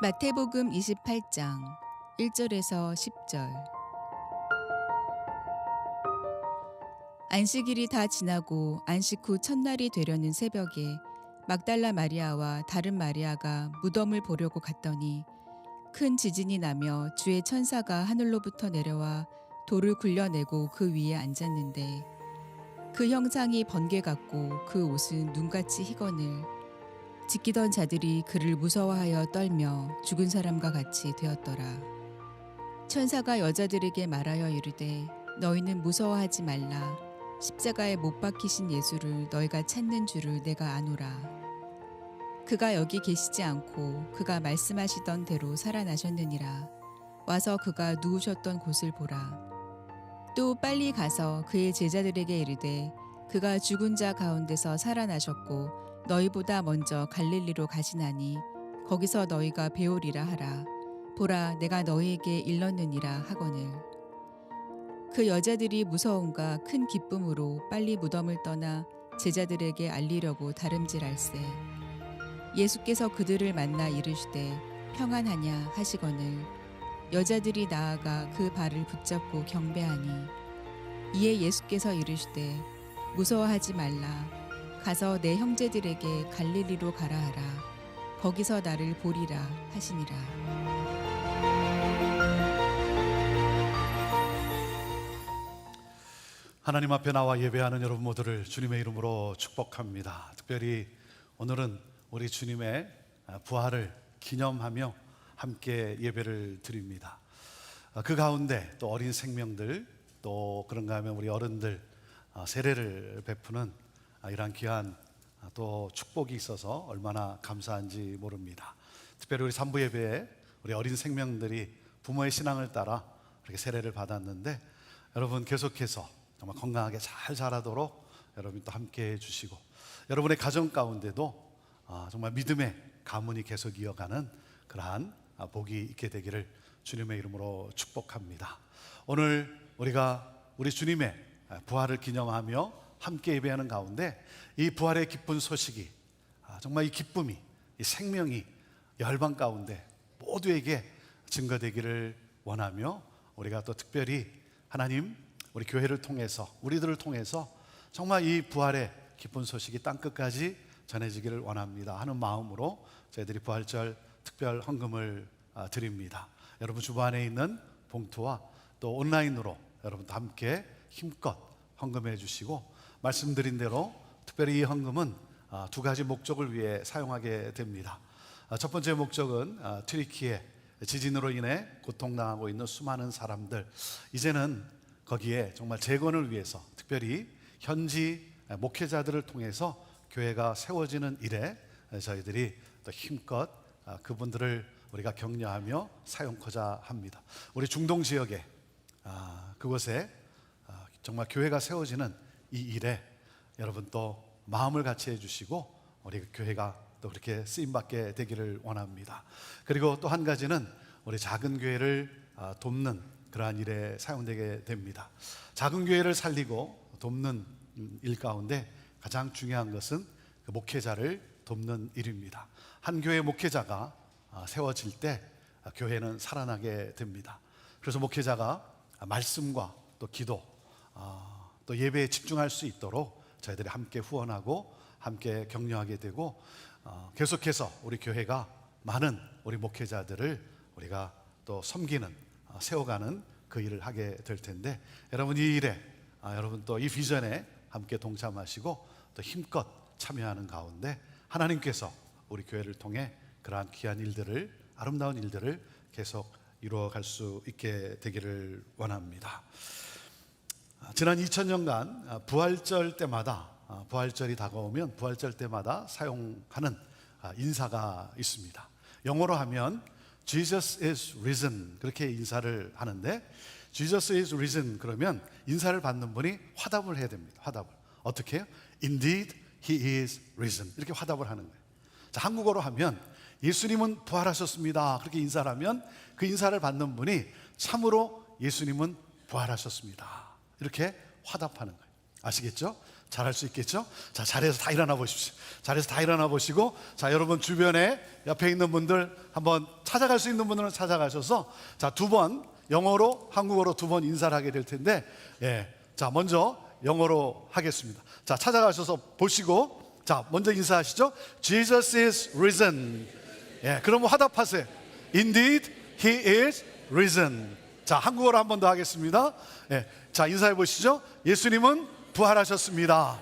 마태복음 28장 1절에서 10절. 안식일이 다 지나고 안식 후 첫날이 되려는 새벽에 막달라 마리아와 다른 마리아가 무덤을 보려고 갔더니 큰 지진이 나며 주의 천사가 하늘로부터 내려와 돌을 굴려내고 그 위에 앉았는데 그 형상이 번개 같고 그 옷은 눈같이 희거늘 지키던 자들이 그를 무서워하여 떨며 죽은 사람과 같이 되었더라. 천사가 여자들에게 말하여 이르되 너희는 무서워하지 말라. 십자가에 못 박히신 예수를 너희가 찾는 줄을 내가 아노라. 그가 여기 계시지 않고 그가 말씀하시던 대로 살아나셨느니라. 와서 그가 누우셨던 곳을 보라. 또 빨리 가서 그의 제자들에게 이르되 그가 죽은 자 가운데서 살아나셨고 너희보다 먼저 갈릴리로 가시나니 거기서 너희가 배우리라 하라. 보라, 내가 너희에게 일렀느니라 하거늘. 그 여자들이 무서움과 큰 기쁨으로 빨리 무덤을 떠나 제자들에게 알리려고 다름질할세. 예수께서 그들을 만나 이르시되 평안하냐 하시거늘 여자들이 나아가 그 발을 붙잡고 경배하니 이에 예수께서 이르시되 무서워하지 말라. 가서 내 형제들에게 갈릴리로 가라 하라. 거기서 나를 보리라 하시니라. 하나님 앞에 나와 예배하는 여러분 모두를 주님의 이름으로 축복합니다. 특별히 오늘은 우리 주님의 부활을 기념하며 함께 예배를 드립니다. 그 가운데 또 어린 생명들, 또 그런가 하면 우리 어른들 세례를 베푸는 이러한 귀한 또 축복이 있어서 얼마나 감사한지 모릅니다. 특별히 우리 산부 예배에 우리 어린 생명들이 부모의 신앙을 따라 이렇게 세례를 받았는데 여러분 계속해서 정말 건강하게 잘 자라도록 여러분 또 함께 해주시고 여러분의 가정 가운데도 정말 믿음의 가문이 계속 이어가는 그러한 복이 있게 되기를 주님의 이름으로 축복합니다. 오늘 우리가 우리 주님의 부활을 기념하며 함께 예배하는 가운데 이 부활의 기쁜 소식이 정말 이 기쁨이 이 생명이 열방 가운데 모두에게 증거되기를 원하며 우리가 또 특별히 하나님 우리 교회를 통해서 우리들을 통해서 정말 이 부활의 기쁜 소식이 땅끝까지 전해지기를 원합니다 하는 마음으로 저희들이 부활절 특별 헌금을 드립니다. 여러분 주보 안에 있는 봉투와 또 온라인으로 여러분도 함께 힘껏 헌금해 주시고 말씀드린 대로 특별히 이 헌금은 두 가지 목적을 위해 사용하게 됩니다. 첫 번째 목적은 튀르키예 지진으로 인해 고통당하고 있는 수많은 사람들, 이제는 거기에 정말 재건을 위해서 특별히 현지 목회자들을 통해서 교회가 세워지는 일에 저희들이 또 힘껏 그분들을 우리가 격려하며 사용하고자 합니다. 우리 중동 지역에 그곳에 정말 교회가 세워지는 이 일에 여러분 또 마음을 같이 해주시고 우리 교회가 또 그렇게 쓰임받게 되기를 원합니다. 그리고 또 한 가지는 우리 작은 교회를 돕는 그러한 일에 사용되게 됩니다. 작은 교회를 살리고 돕는 일 가운데 가장 중요한 것은 그 목회자를 돕는 일입니다. 한 교회 목회자가 세워질 때 교회는 살아나게 됩니다. 그래서 목회자가 말씀과 또 기도 또 예배에 집중할 수 있도록 저희들이 함께 후원하고 함께 격려하게 되고 계속해서 우리 교회가 많은 우리 목회자들을 우리가 또 섬기는 세워가는 그 일을 하게 될 텐데 여러분 이 일에 여러분 또 이 비전에 함께 동참하시고 또 힘껏 참여하는 가운데 하나님께서 우리 교회를 통해 그러한 귀한 일들을 아름다운 일들을 계속 이루어갈 수 있게 되기를 원합니다. 지난 2000년간 부활절 때마다 부활절이 다가오면 부활절 때마다 사용하는 인사가 있습니다. 영어로 하면 Jesus is risen 그렇게 인사를 하는데 Jesus is risen 그러면 인사를 받는 분이 화답을 해야 됩니다. 화답을 어떻게 해요? Indeed he is risen 이렇게 화답을 하는 거예요. 자, 한국어로 하면 예수님은 부활하셨습니다 그렇게 인사를 하면 그 인사를 받는 분이 참으로 예수님은 부활하셨습니다 이렇게 화답하는 거예요. 아시겠죠? 잘할 수 있겠죠? 자, 자리에서 다 일어나 보십시오. 자리에서 다 일어나 보시고, 자, 여러분 주변에 옆에 있는 분들 한번 찾아갈 수 있는 분들은 찾아가셔서, 자, 두 번 영어로 한국어로 두 번 인사를 하게 될 텐데, 예, 자, 먼저 영어로 하겠습니다. 자, 찾아가셔서 보시고, 자, 먼저 인사하시죠. Jesus is risen. 예, 그럼 화답하세요. Indeed, He is risen. 자, 한국어로 한 번 더 하겠습니다. 예, 자, 인사해 보시죠. 예수님은 부활하셨습니다.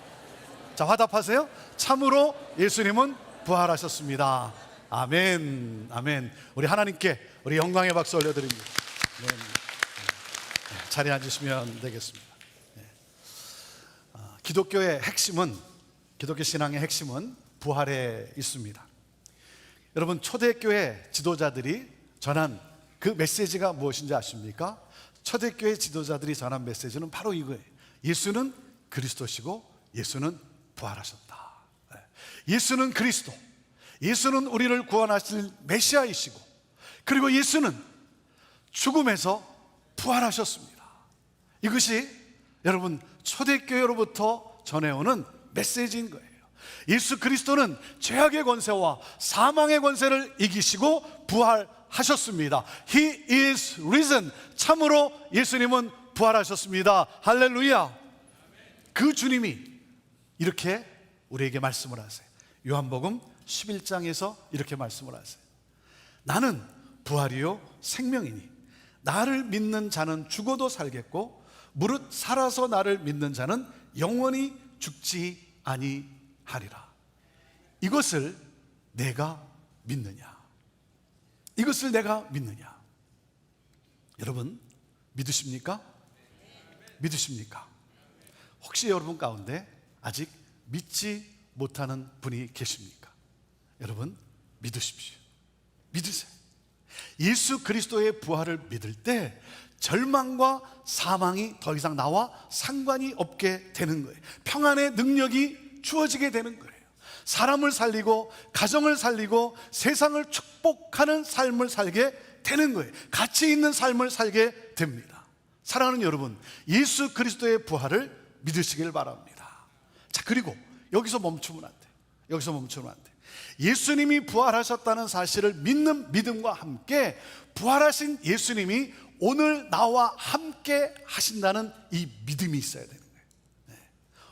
자, 화답하세요. 참으로 예수님은 부활하셨습니다. 아멘, 아멘. 우리 하나님께 우리 영광의 박수 올려드립니다. 네. 자리에 앉으시면 되겠습니다. 네. 기독교의 핵심은, 기독교 신앙의 핵심은 부활에 있습니다. 여러분, 초대교회 지도자들이 전한 그 메시지가 무엇인지 아십니까? 초대교회 지도자들이 전한 메시지는 바로 이거예요. 예수는 그리스도시고 예수는 부활하셨다. 예수는 그리스도, 예수는 우리를 구원하실 메시아이시고, 그리고 예수는 죽음에서 부활하셨습니다. 이것이 여러분 초대교회로부터 전해오는 메시지인 거예요. 예수 그리스도는 죄악의 권세와 사망의 권세를 이기시고 부활하셨습니다. He is risen. 참으로 예수님은 부활하셨습니다. 할렐루야. 그 주님이 이렇게 우리에게 말씀을 하세요. 요한복음 11장에서 이렇게 말씀을 하세요. 나는 부활이요 생명이니 나를 믿는 자는 죽어도 살겠고 무릇 살아서 나를 믿는 자는 영원히 죽지 아니하리라. 이것을 내가 믿느냐? 이것을 내가 믿느냐? 여러분 믿으십니까? 믿으십니까? 혹시 여러분 가운데 아직 믿지 못하는 분이 계십니까? 여러분 믿으십시오. 믿으세요. 예수 그리스도의 부활을 믿을 때 절망과 사망이 더 이상 나와 상관이 없게 되는 거예요. 평안의 능력이 주어지게 되는 거예요. 사람을 살리고 가정을 살리고 세상을 축복하는 삶을 살게 되는 거예요. 가치 있는 삶을 살게 됩니다. 사랑하는 여러분, 예수 그리스도의 부활을 믿으시길 바랍니다. 자, 그리고 여기서 멈추면 안 돼. 여기서 멈추면 안 돼. 예수님이 부활하셨다는 사실을 믿는 믿음과 함께 부활하신 예수님이 오늘 나와 함께 하신다는 이 믿음이 있어야 되는 거예요. 네.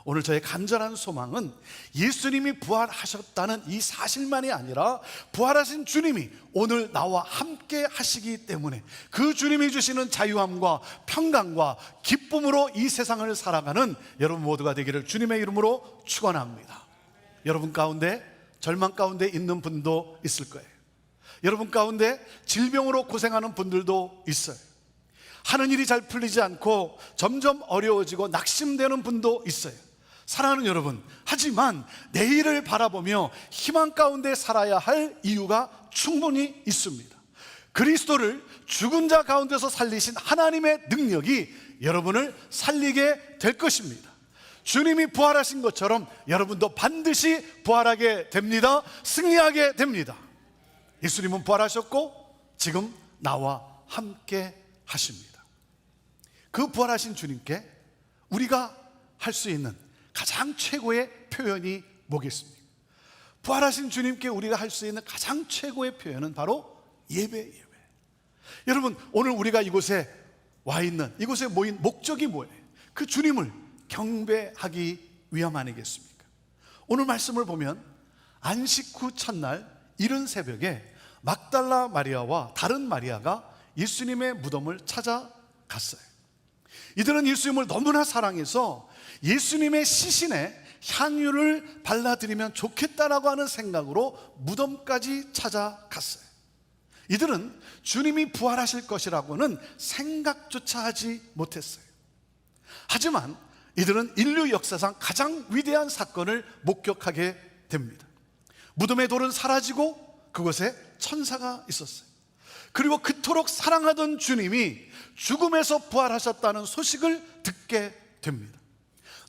오늘 저의 간절한 소망은 예수님이 부활하셨다는 이 사실만이 아니라 부활하신 주님이 오늘 나와 함께 하시기 때문에 그 주님이 주시는 자유함과 평강과 기쁨으로 이 세상을 살아가는 여러분 모두가 되기를 주님의 이름으로 축원합니다. 여러분 가운데 절망 가운데 있는 분도 있을 거예요. 여러분 가운데 질병으로 고생하는 분들도 있어요. 하는 일이 잘 풀리지 않고 점점 어려워지고 낙심되는 분도 있어요. 사랑하는 여러분, 하지만 내일을 바라보며 희망 가운데 살아야 할 이유가 충분히 있습니다. 그리스도를 죽은 자 가운데서 살리신 하나님의 능력이 여러분을 살리게 될 것입니다. 주님이 부활하신 것처럼 여러분도 반드시 부활하게 됩니다. 승리하게 됩니다. 예수님은 부활하셨고 지금 나와 함께 하십니다. 그 부활하신 주님께 우리가 할 수 있는 가장 최고의 표현이 뭐겠습니까? 부활하신 주님께 우리가 할 수 있는 가장 최고의 표현은 바로 예배. 여러분, 오늘 우리가 이곳에 와 있는, 이곳에 모인 목적이 뭐예요? 그 주님을 경배하기 위함 아니겠습니까? 오늘 말씀을 보면 안식 후 첫날 이른 새벽에 막달라 마리아와 다른 마리아가 예수님의 무덤을 찾아갔어요. 이들은 예수님을 너무나 사랑해서 예수님의 시신에 향유를 발라드리면 좋겠다라고 하는 생각으로 무덤까지 찾아갔어요. 이들은 주님이 부활하실 것이라고는 생각조차 하지 못했어요. 하지만 이들은 인류 역사상 가장 위대한 사건을 목격하게 됩니다. 무덤의 돌은 사라지고 그곳에 천사가 있었어요. 그리고 그토록 사랑하던 주님이 죽음에서 부활하셨다는 소식을 듣게 됩니다.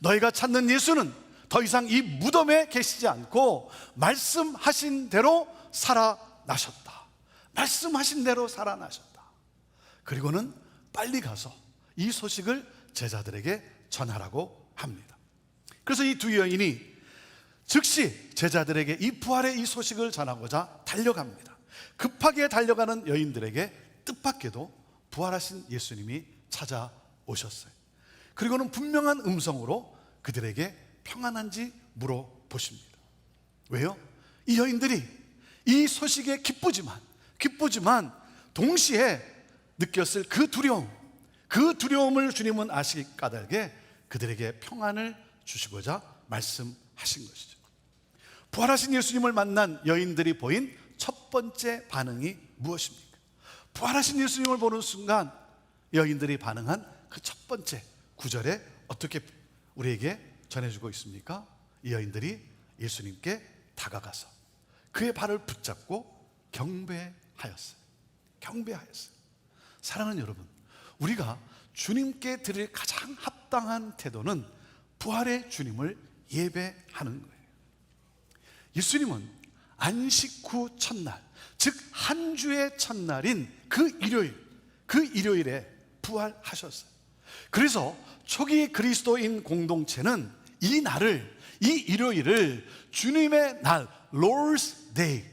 너희가 찾는 예수는 더 이상 이 무덤에 계시지 않고 말씀하신 대로 살아나셨다. 말씀하신 대로 살아나셨다. 그리고는 빨리 가서 이 소식을 제자들에게 전하라고 합니다. 그래서 이 두 여인이 즉시 제자들에게 이 부활의 이 소식을 전하고자 달려갑니다. 급하게 달려가는 여인들에게 뜻밖에도 부활하신 예수님이 찾아오셨어요. 그리고는 분명한 음성으로 그들에게 평안한지 물어보십니다. 왜요? 이 여인들이 이 소식에 기쁘지만 동시에 느꼈을 그 두려움을 주님은 아시기 까닭에 그들에게 평안을 주시고자 말씀하신 것이죠. 부활하신 예수님을 만난 여인들이 보인 첫 번째 반응이 무엇입니까? 부활하신 예수님을 보는 순간 여인들이 반응한 그 첫 번째 구절에 어떻게 우리에게 전해주고 있습니까? 이 여인들이 예수님께 다가가서 그의 발을 붙잡고 경배하였어요. 사랑하는 여러분, 우리가 주님께 드릴 가장 합당한 태도는 부활의 주님을 예배하는 거예요. 예수님은 안식 후 첫날, 즉 한 주의 첫날인 그 일요일에 부활하셨어요. 그래서 초기 그리스도인 공동체는 이 일요일을 주님의 날, Lord's Day,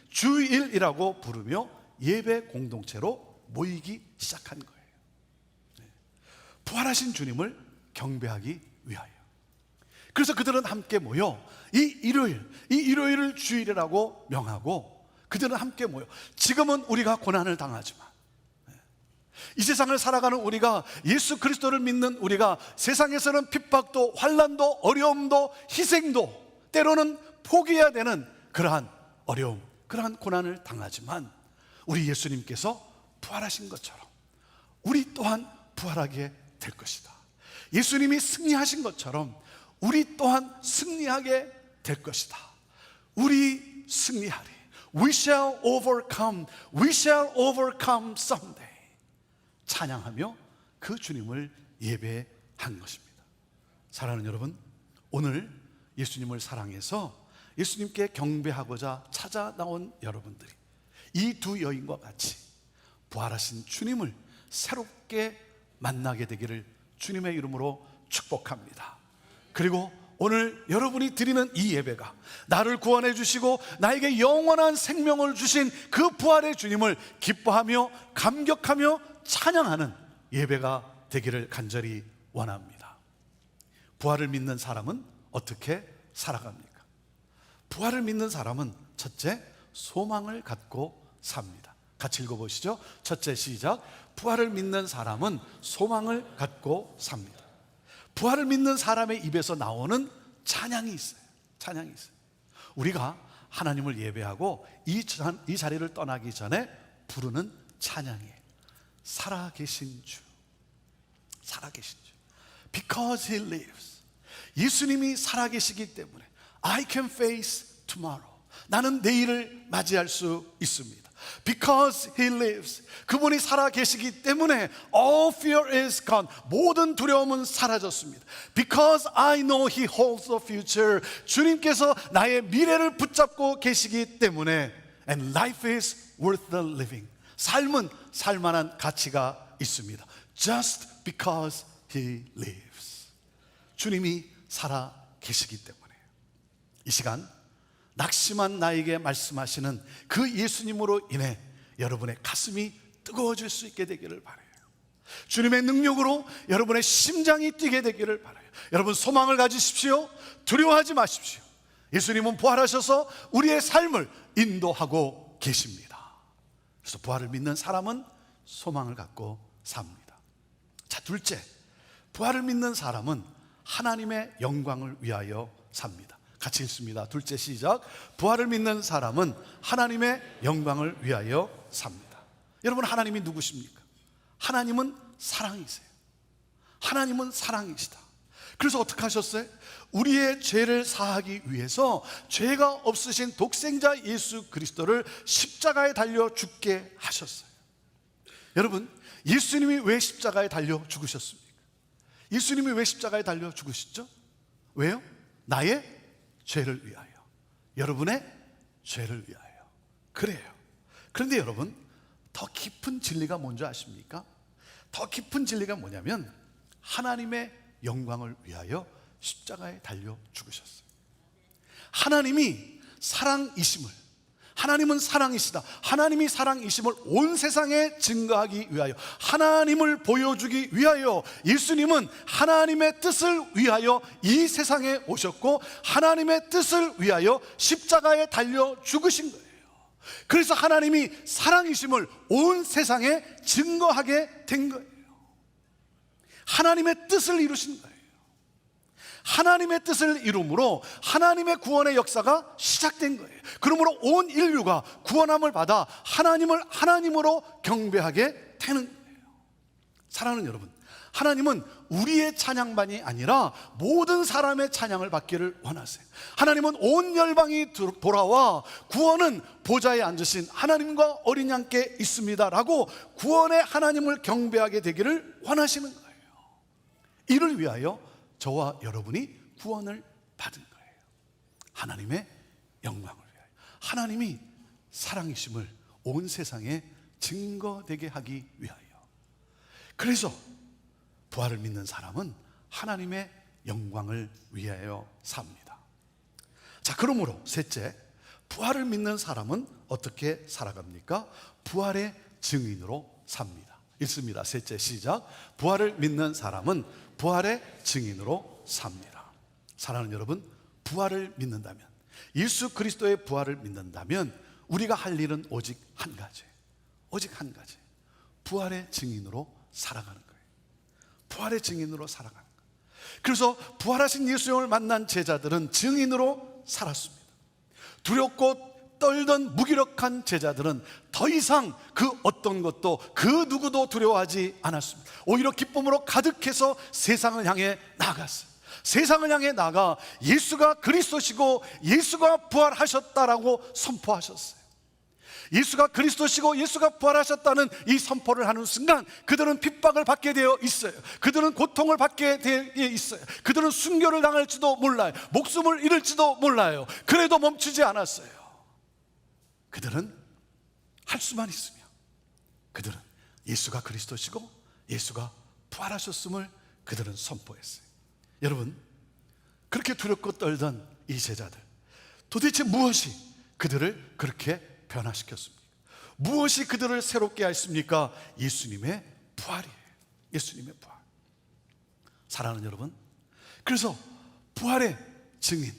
주일이라고 부르며 예배 공동체로 모이기 시작한 거예요. 부활하신 주님을 경배하기 위하여. 그래서 그들은 함께 모여 이 일요일을 주일이라고 명하고 그들은 함께 모여, 지금은 우리가 고난을 당하지만 이 세상을 살아가는 우리가, 예수 그리스도를 믿는 우리가 세상에서는 핍박도 환난도 어려움도 희생도 때로는 포기해야 되는 그러한 어려움, 그러한 고난을 당하지만 우리 예수님께서 부활하신 것처럼 우리 또한 부활하게 될 것이다. 예수님이 승리하신 것처럼 우리 또한 승리하게 될 것이다. 우리 승리하리. We shall overcome. We shall overcome someday. 찬양하며 그 주님을 예배한 것입니다. 사랑하는 여러분, 오늘 예수님을 사랑해서 예수님께 경배하고자 찾아 나온 여러분들이 이 두 여인과 같이 부활하신 주님을 새롭게 만나게 되기를 주님의 이름으로 축복합니다. 그리고 오늘 여러분이 드리는 이 예배가 나를 구원해 주시고 나에게 영원한 생명을 주신 그 부활의 주님을 기뻐하며 감격하며 찬양하는 예배가 되기를 간절히 원합니다. 부활을 믿는 사람은 어떻게 살아갑니까? 부활을 믿는 사람은 첫째, 소망을 갖고 삽니다. 같이 읽어보시죠. 첫째, 시작. 부활을 믿는 사람은 소망을 갖고 삽니다. 부활을 믿는 사람의 입에서 나오는 찬양이 있어요. 우리가 하나님을 예배하고 이 자리를 떠나기 전에 부르는 찬양이에요. 살아계신 주. Because He lives. 예수님이 살아계시기 때문에 I can face tomorrow. 나는 내일을 맞이할 수 있습니다. Because He lives. 그분이 살아계시기 때문에 all fear is gone. 모든 두려움은 사라졌습니다. Because I know He holds the future. 주님께서 나의 미래를 붙잡고 계시기 때문에 and life is worth the living. 삶은 살만한 가치가 있습니다. Just because He lives. 주님이 살아계시기 때문에 이 시간 낙심한 나에게 말씀하시는 그 예수님으로 인해 여러분의 가슴이 뜨거워질 수 있게 되기를 바라요. 주님의 능력으로 여러분의 심장이 뛰게 되기를 바라요. 여러분 소망을 가지십시오. 두려워하지 마십시오. 예수님은 부활하셔서 우리의 삶을 인도하고 계십니다. 그래서 부활을 믿는 사람은 소망을 갖고 삽니다. 자, 둘째, 부활을 믿는 사람은 하나님의 영광을 위하여 삽니다. 같이 읽습니다. 둘째, 시작. 부활을 믿는 사람은 하나님의 영광을 위하여 삽니다. 여러분, 하나님이 누구십니까? 하나님은 사랑이세요. 하나님은 사랑이시다. 그래서 어떻게 하셨어요? 우리의 죄를 사하기 위해서 죄가 없으신 독생자 예수 그리스도를 십자가에 달려 죽게 하셨어요. 여러분, 예수님이 왜 십자가에 달려 죽으셨습니까? 예수님이 왜 십자가에 달려 죽으셨죠? 왜요? 나의 죄를 위하여, 여러분의 죄를 위하여. 그래요. 그런데 여러분, 더 깊은 진리가 뭔지 아십니까? 더 깊은 진리가 뭐냐면 하나님의 영광을 위하여 십자가에 달려 죽으셨어요. 하나님이 사랑이심을, 하나님은 사랑이시다, 하나님이 사랑이심을 온 세상에 증거하기 위하여, 하나님을 보여주기 위하여 예수님은 하나님의 뜻을 위하여 이 세상에 오셨고 하나님의 뜻을 위하여 십자가에 달려 죽으신 거예요. 그래서 하나님이 사랑이심을 온 세상에 증거하게 된 거예요. 하나님의 뜻을 이루신 거예요. 하나님의 뜻을 이루므로 하나님의 구원의 역사가 시작된 거예요. 그러므로 온 인류가 구원함을 받아 하나님을 하나님으로 경배하게 되는 거예요. 사랑하는 여러분, 하나님은 우리의 찬양만이 아니라 모든 사람의 찬양을 받기를 원하세요. 하나님은 온 열방이 돌아와 구원은 보좌에 앉으신 하나님과 어린 양께 있습니다 라고 구원의 하나님을 경배하게 되기를 원하시는 거예요. 이를 위하여 저와 여러분이 구원을 받은 거예요. 하나님의 영광을 위하여, 하나님이 사랑이심을 온 세상에 증거되게 하기 위하여. 그래서 부활을 믿는 사람은 하나님의 영광을 위하여 삽니다. 자, 그러므로 셋째, 부활을 믿는 사람은 어떻게 살아갑니까? 부활의 증인으로 삽니다. 읽습니다. 셋째, 시작. 부활을 믿는 사람은 부활의 증인으로 삽니다. 사랑하는 여러분, 부활을 믿는다면, 예수 그리스도의 부활을 믿는다면 우리가 할 일은 오직 한 가지, 오직 한 가지, 부활의 증인으로 살아가는 거예요. 부활의 증인으로 살아가는 거예요. 그래서 부활하신 예수님을 만난 제자들은 증인으로 살았습니다. 두렵고 떨던 무기력한 제자들은 더 이상 그 어떤 것도 그 누구도 두려워하지 않았습니다. 오히려 기쁨으로 가득해서 세상을 향해 나아갔어요. 세상을 향해 나가 예수가 그리스도시고 예수가 부활하셨다라고 선포하셨어요. 예수가 그리스도시고 예수가 부활하셨다는 이 선포를 하는 순간 그들은 핍박을 받게 되어 있어요. 그들은 고통을 받게 되어 있어요. 그들은 순교를 당할지도 몰라요. 목숨을 잃을지도 몰라요. 그래도 멈추지 않았어요. 그들은 할 수만 있으며 그들은 예수가 그리스도시고 예수가 부활하셨음을 그들은 선포했어요. 여러분, 그렇게 두렵고 떨던 이 제자들, 도대체 무엇이 그들을 그렇게 변화시켰습니까? 무엇이 그들을 새롭게 했습니까? 예수님의 부활이에요. 예수님의 부활. 사랑하는 여러분, 그래서 부활의 증인,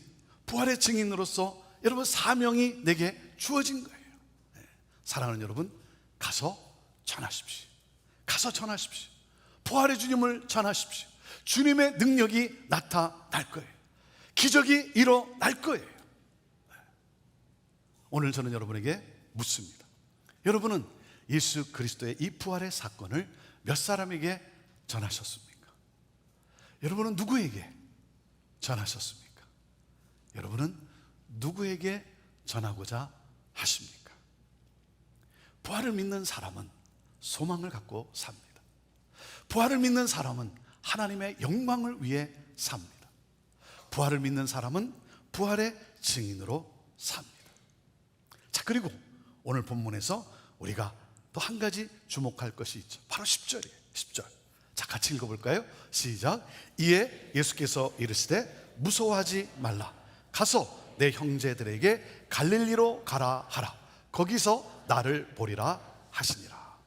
부활의 증인으로서 여러분 사명이 내게 주어진 거예요. 사랑하는 여러분, 가서 전하십시오. 가서 전하십시오. 부활의 주님을 전하십시오. 주님의 능력이 나타날 거예요. 기적이 일어날 거예요. 오늘 저는 여러분에게 묻습니다. 여러분은 예수 그리스도의 이 부활의 사건을 몇 사람에게 전하셨습니까? 여러분은 누구에게 전하셨습니까? 여러분은 누구에게 전하고자 하십니까? 부활을 믿는 사람은 소망을 갖고 삽니다. 부활을 믿는 사람은 하나님의 영광을 위해 삽니다. 부활을 믿는 사람은 부활의 증인으로 삽니다. 자, 그리고 오늘 본문에서 우리가 또 한 가지 주목할 것이 있죠. 바로 10절이에요. 10절. 자, 같이 읽어볼까요? 시작. 이에 예수께서 이르시되 무서워하지 말라. 가서 내 형제들에게 갈릴리로 가라 하라. 거기서 나를 보리라 하시니라.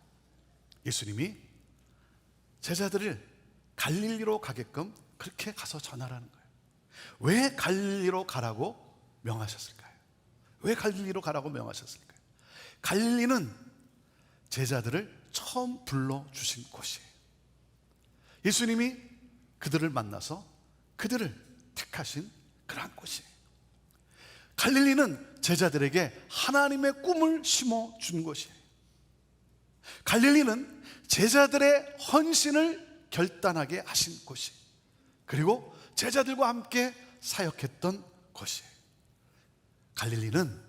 예수님이 제자들을 갈릴리로 가게끔 그렇게 가서 전하라는 거예요. 왜 갈릴리로 가라고 명하셨을까요? 왜 갈릴리로 가라고 명하셨을까요? 갈릴리는 제자들을 처음 불러주신 곳이에요. 예수님이 그들을 만나서 그들을 택하신 그러한 곳이에요. 갈릴리는 제자들에게 하나님의 꿈을 심어준 곳이에요. 갈릴리는 제자들의 헌신을 결단하게 하신 곳이에요. 그리고 제자들과 함께 사역했던 곳이에요. 갈릴리는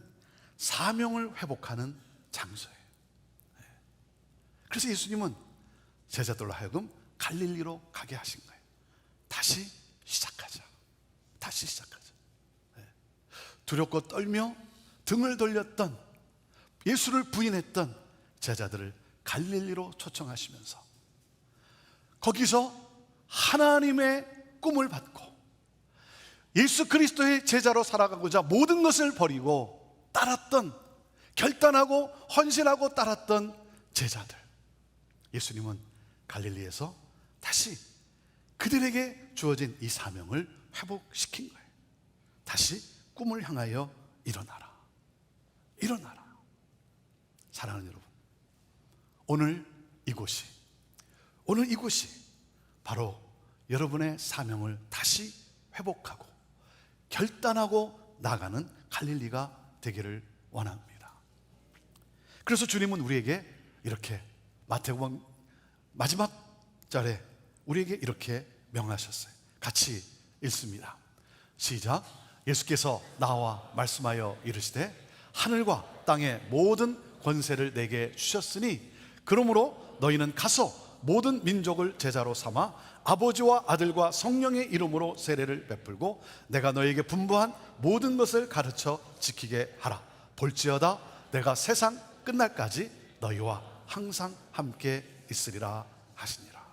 사명을 회복하는 장소예요. 그래서 예수님은 제자들로 하여금 갈릴리로 가게 하신 거예요. 다시 시작하자. 다시 시작하자. 두렵고 떨며 등을 돌렸던, 예수를 부인했던 제자들을 갈릴리로 초청하시면서 거기서 하나님의 꿈을 받고 예수 그리스도의 제자로 살아가고자 모든 것을 버리고 따랐던, 결단하고 헌신하고 따랐던 제자들, 예수님은 갈릴리에서 다시 그들에게 주어진 이 사명을 회복시킨 거예요. 다시 꿈을 향하여 일어나라, 일어나라. 사랑하는 여러분, 오늘 이곳이 바로 여러분의 사명을 다시 회복하고 결단하고 나가는 갈릴리가 되기를 원합니다. 그래서 주님은 우리에게 이렇게 마태복음 마지막 절에 우리에게 이렇게 명하셨어요. 같이 읽습니다. 시작. 예수께서 나와 말씀하여 이르시되 하늘과 땅의 모든 권세를 내게 주셨으니 그러므로 너희는 가서 모든 민족을 제자로 삼아 아버지와 아들과 성령의 이름으로 세례를 베풀고 내가 너희에게 분부한 모든 것을 가르쳐 지키게 하라. 볼지어다 내가 세상 끝날까지 너희와 항상 함께 있으리라 하시니라.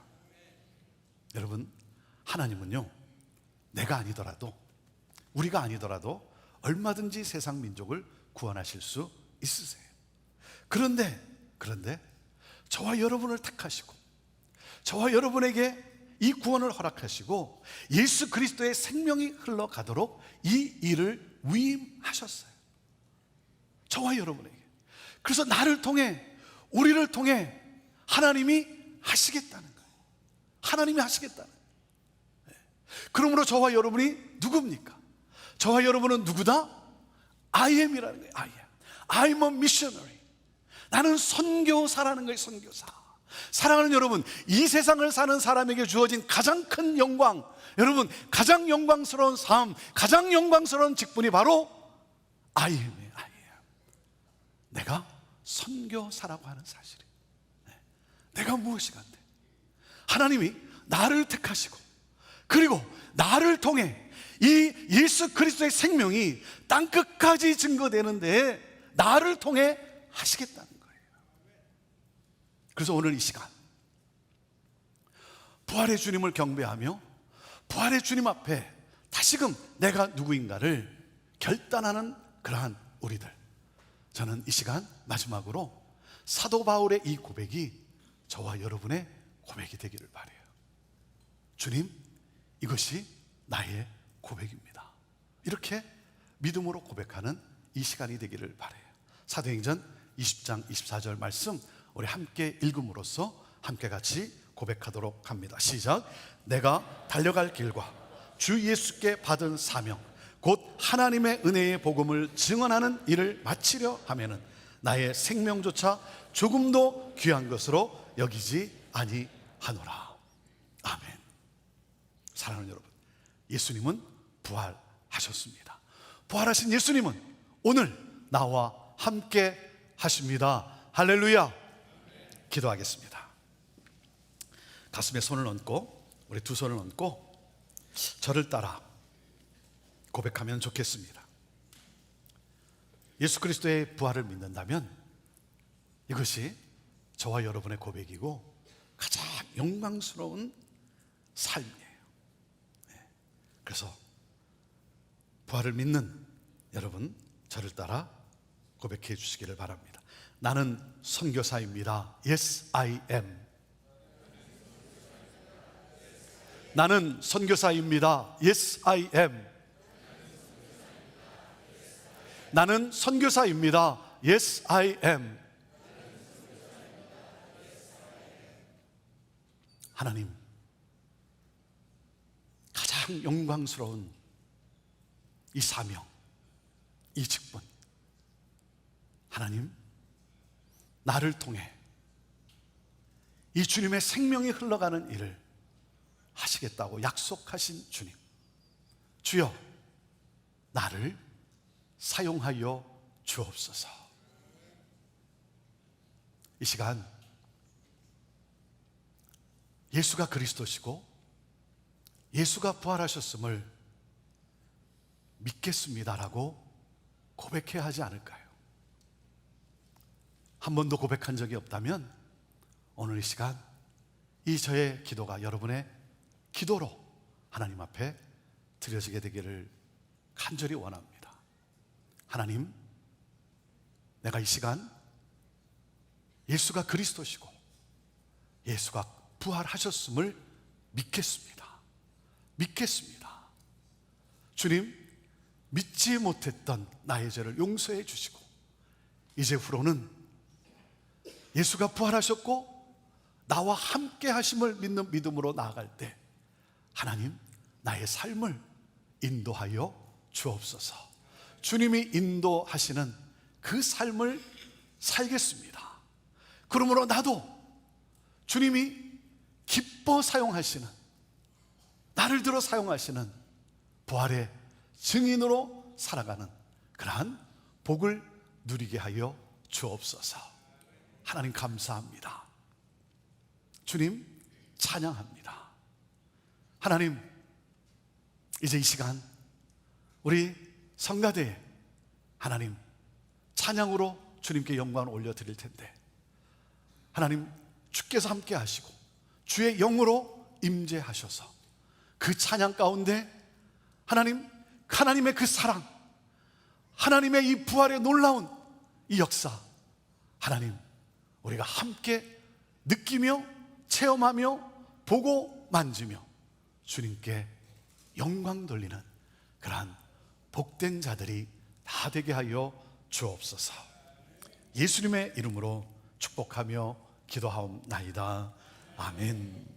여러분, 하나님은요, 내가 아니더라도, 우리가 아니더라도 얼마든지 세상 민족을 구원하실 수 있으세요. 그런데 저와 여러분을 택하시고 저와 여러분에게 이 구원을 허락하시고 예수 그리스도의 생명이 흘러가도록 이 일을 위임하셨어요. 저와 여러분에게. 그래서 나를 통해, 우리를 통해 하나님이 하시겠다는 거예요. 하나님이 하시겠다는 거예요. 그러므로 저와 여러분이 누굽니까? 저와 여러분은 누구다? I am이라는 거예요. I am a missionary. 나는 선교사라는 거예요. 선교사. 사랑하는 여러분, 이 세상을 사는 사람에게 주어진 가장 큰 영광, 여러분, 가장 영광스러운 삶, 가장 영광스러운 직분이 바로 I am이에요. I am. 내가 선교사라고 하는 사실이에요. 내가 무엇이 간대? 하나님이 나를 택하시고 그리고 나를 통해 이 예수 그리스도의 생명이 땅끝까지 증거되는데 나를 통해 하시겠다는 거예요. 그래서 오늘 이 시간 부활의 주님을 경배하며 부활의 주님 앞에 다시금 내가 누구인가를 결단하는 그러한 우리들, 저는 이 시간 마지막으로 사도 바울의 이 고백이 저와 여러분의 고백이 되기를 바라요. 주님, 이것이 나의 고백입니다. 이렇게 믿음으로 고백하는 이 시간이 되기를 바라요. 사도행전 20장 24절 말씀 우리 함께 읽음으로써 함께 같이 고백하도록 합니다. 시작. 내가 달려갈 길과 주 예수께 받은 사명 곧 하나님의 은혜의 복음을 증언하는 일을 마치려 하면은 나의 생명조차 조금도 귀한 것으로 여기지 아니하노라. 아멘. 사랑하는 여러분, 예수님은 부활하셨습니다. 부활하신 예수님은 오늘 나와 함께 하십니다. 할렐루야. 기도하겠습니다. 가슴에 손을 얹고 우리 두 손을 얹고 저를 따라 고백하면 좋겠습니다. 예수 그리스도의 부활을 믿는다면 이것이 저와 여러분의 고백이고 가장 영광스러운 삶이에요. 그래서 부활을 믿는 여러분, 저를 따라 고백해 주시기를 바랍니다. 나는 선교사입니다. Yes, I am. 나는 선교사입니다. Yes, I am. 나는 선교사입니다. Yes, I am. 하나님, 가장 영광스러운 이 사명, 이 직분, 하나님, 나를 통해 이 주님의 생명이 흘러가는 일을 하시겠다고 약속하신 주님, 주여 나를 사용하여 주옵소서. 이 시간 예수가 그리스도시고 예수가 부활하셨음을 믿겠습니다라고 고백해야 하지 않을까요? 한 번도 고백한 적이 없다면 오늘 이 시간 이 저의 기도가 여러분의 기도로 하나님 앞에 드려지게 되기를 간절히 원합니다. 하나님, 내가 이 시간 예수가 그리스도시고 예수가 부활하셨음을 믿겠습니다. 주님, 믿지 못했던 나의 죄를 용서해 주시고 이제 후로는 예수가 부활하셨고 나와 함께 하심을 믿는 믿음으로 나아갈 때 하나님, 나의 삶을 인도하여 주옵소서. 주님이 인도하시는 그 삶을 살겠습니다. 그러므로 나도 주님이 기뻐 사용하시는, 나를 들어 사용하시는 부활의 증인으로 살아가는 그러한 복을 누리게 하여 주옵소서. 하나님 감사합니다. 주님 찬양합니다. 하나님, 이제 이 시간 우리 성가대에 하나님 찬양으로 주님께 영광을 올려드릴 텐데 하나님, 주께서 함께 하시고 주의 영으로 임재하셔서 그 찬양 가운데 하나님의 그 사랑, 하나님의 이 부활의 놀라운 이 역사, 하나님, 우리가 함께 느끼며 체험하며 보고 만지며 주님께 영광 돌리는 그러한 복된 자들이 다 되게 하여 주옵소서. 예수님의 이름으로 축복하며 기도하옵나이다. 아멘.